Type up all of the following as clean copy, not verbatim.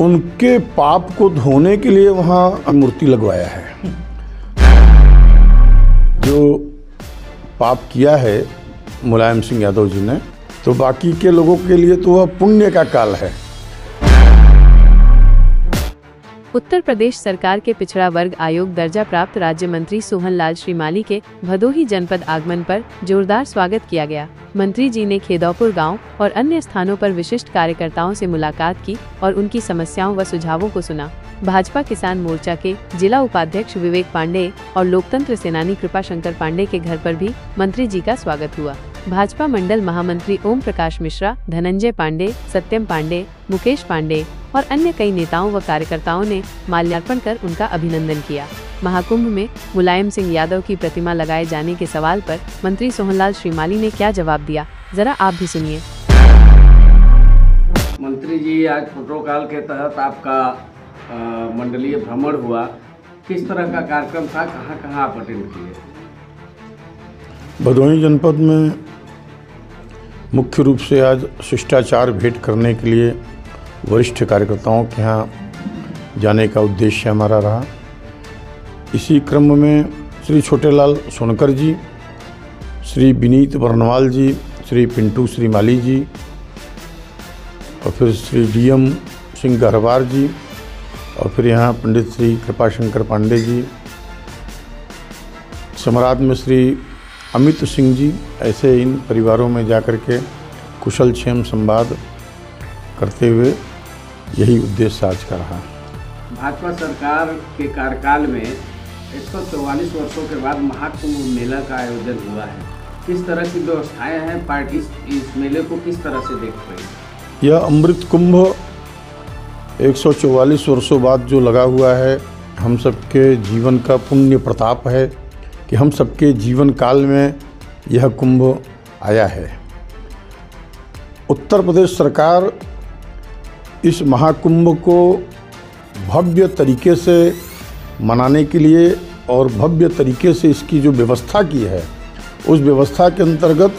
उनके पाप को धोने के लिए वहाँ मूर्ति लगवाया है। जो पाप किया है मुलायम सिंह यादव जी ने, तो बाकी के लोगों के लिए तो वह पुण्य का काल है। उत्तर प्रदेश सरकार के पिछड़ा वर्ग आयोग दर्जा प्राप्त राज्य मंत्री सोहनलाल श्रीमाली के भदोही जनपद आगमन पर जोरदार स्वागत किया गया। मंत्री जी ने खेदौपुर गांव और अन्य स्थानों पर विशिष्ट कार्यकर्ताओं से मुलाकात की और उनकी समस्याओं व सुझावों को सुना। भाजपा किसान मोर्चा के जिला उपाध्यक्ष विवेक पांडे और लोकतंत्र सेनानी कृपाशंकर पांडे के घर पर भी मंत्री जी का स्वागत हुआ। भाजपा मंडल महामंत्री ओम प्रकाश मिश्रा, धनंजय पांडे, सत्यम पांडे, मुकेश पांडे और अन्य कई नेताओं व कार्यकर्ताओं ने माल्यार्पण कर उनका अभिनंदन किया। महाकुंभ में मुलायम सिंह यादव की प्रतिमा लगाए जाने के सवाल पर मंत्री सोहनलाल श्रीमाली ने क्या जवाब दिया, जरा आप भी सुनिए। मंत्री जी, आज प्रोटोकॉल के तहत आपका मंडलीय भ्रमण हुआ, किस तरह का कार्यक्रम था, कहाँ कहाँ आप अटेंड किए? भदोही जनपद में मुख्य रूप से आज शिष्टाचार भेंट करने के लिए वरिष्ठ कार्यकर्ताओं के यहाँ जाने का उद्देश्य हमारा रहा। इसी क्रम में श्री छोटेलाल सोनकर जी, श्री विनीत बरनवाल जी, श्री पिंटू श्रीमाली जी और फिर श्री डीएम सिंह गहरवार जी और फिर यहाँ पंडित श्री कृपाशंकर पांडे जी, समराद में श्री अमित सिंह जी, ऐसे इन परिवारों में जाकर के कुशल क्षेम संवाद करते हुए यही उद्देश्य आज का रहा। भाजपा सरकार के कार्यकाल में 144 वर्षों के बाद महाकुंभ मेला का आयोजन हुआ है। किस तरह की व्यवस्थाएं हैं, पार्टी इस मेले को किस तरह से देख रही है? यह अमृत कुंभ 144 वर्षों बाद जो लगा हुआ है, हम सबके जीवन का पुण्य प्रताप है कि हम सबके जीवन काल में यह कुंभ आया है। उत्तर प्रदेश सरकार इस महाकुंभ को भव्य तरीके से मनाने के लिए और भव्य तरीके से इसकी जो व्यवस्था की है, उस व्यवस्था के अंतर्गत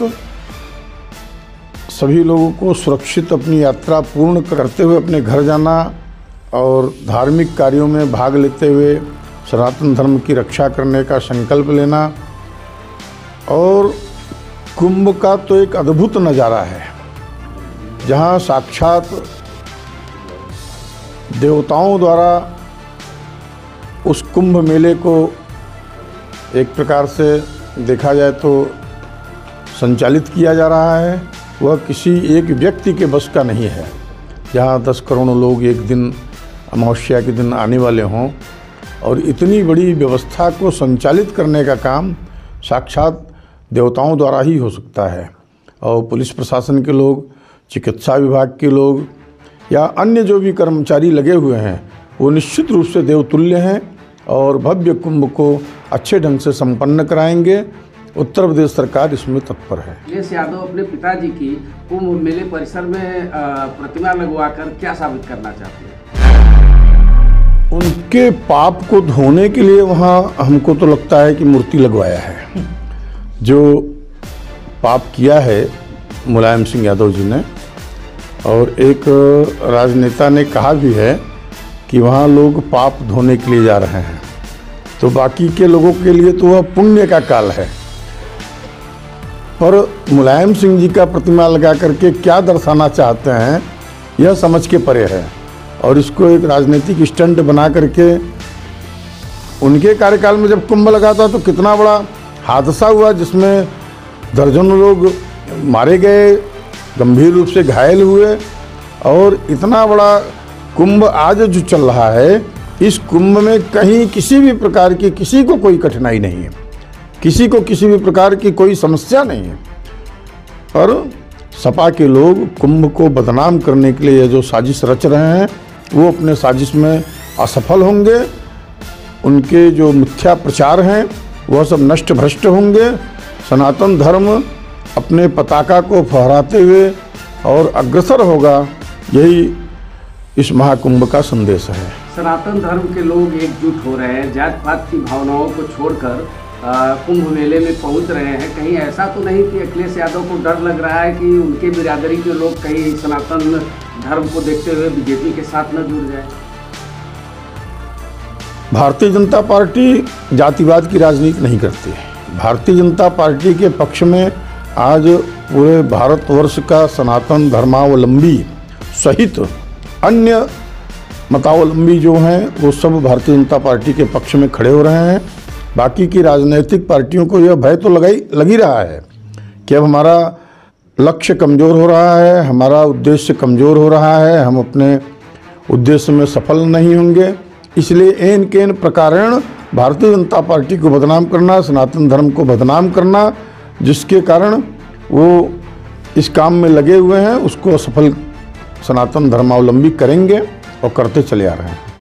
सभी लोगों को सुरक्षित अपनी यात्रा पूर्ण करते हुए अपने घर जाना और धार्मिक कार्यों में भाग लेते हुए सनातन धर्म की रक्षा करने का संकल्प लेना। और कुंभ का तो एक अद्भुत नज़ारा है, जहाँ साक्षात देवताओं द्वारा उस कुंभ मेले को एक प्रकार से देखा जाए तो संचालित किया जा रहा है। वह किसी एक व्यक्ति के बस का नहीं है। जहाँ 10 करोड़ लोग एक दिन अमावस्या के दिन आने वाले हों और इतनी बड़ी व्यवस्था को संचालित करने का काम साक्षात देवताओं द्वारा ही हो सकता है। और पुलिस प्रशासन के लोग, चिकित्सा विभाग के लोग या अन्य जो भी कर्मचारी लगे हुए हैं, वो निश्चित रूप से देवतुल्य हैं और भव्य कुंभ को अच्छे ढंग से संपन्न कराएंगे। उत्तर प्रदेश सरकार इसमें तत्पर है। अखिलेश यादव अपने पिताजी की कुंभ मेले परिसर में प्रतिमा लगवाकर क्या साबित करना चाहते हैं? उनके पाप को धोने के लिए वहाँ हमको तो लगता है कि मूर्ति लगवाया है। जो पाप किया है मुलायम सिंह यादव जी ने, और एक राजनेता ने कहा भी है कि वहाँ लोग पाप धोने के लिए जा रहे हैं, तो बाकी के लोगों के लिए तो वह पुण्य का काल है। पर मुलायम सिंह जी का प्रतिमा लगा करके क्या दर्शाना चाहते हैं, यह समझ के परे है। और इसको एक राजनीतिक स्टंट बना करके, उनके कार्यकाल में जब कुंभ लगा था तो कितना बड़ा हादसा हुआ, जिसमें दर्जनों लोग मारे गए, गंभीर रूप से घायल हुए। और इतना बड़ा कुंभ आज जो चल रहा है, इस कुंभ में कहीं किसी भी प्रकार की किसी को कोई कठिनाई नहीं है, किसी को किसी भी प्रकार की कोई समस्या नहीं है। पर सपा के लोग कुंभ को बदनाम करने के लिए जो साजिश रच रहे हैं, वो अपने साजिश में असफल होंगे। उनके जो मिथ्या प्रचार हैं वह सब नष्ट भ्रष्ट होंगे। सनातन धर्म अपने पताका को फहराते हुए और अग्रसर होगा, यही इस महाकुंभ का संदेश है। सनातन धर्म के लोग एकजुट हो रहे हैं, जात पात की भावनाओं को छोड़कर कुंभ मेले में पहुंच रहे हैं। कहीं ऐसा तो नहीं कि अखिलेश यादव को डर लग रहा है कि उनके बिरादरी के लोग कहीं सनातन धर्म को देखते हुए बीजेपी के साथ न जुड़ जाए? भारतीय जनता पार्टी जातिवाद की राजनीति नहीं करती है। भारतीय जनता पार्टी के पक्ष में आज पूरे भारतवर्ष का सनातन धर्मावलंबी सहित अन्य मतावलंबी जो हैं वो सब भारतीय जनता पार्टी के पक्ष में खड़े हो रहे हैं। बाकी की राजनीतिक पार्टियों को यह भय तो लग ही रहा है कि अब हमारा लक्ष्य कमज़ोर हो रहा है, हमारा उद्देश्य कमज़ोर हो रहा है, हम अपने उद्देश्य में सफल नहीं होंगे। इसलिए एन केन प्रकारेण भारतीय जनता पार्टी को बदनाम करना, सनातन धर्म को बदनाम करना, जिसके कारण वो इस काम में लगे हुए हैं, उसको सफल सनातन धर्मावलंबी करेंगे और करते चले आ रहे हैं।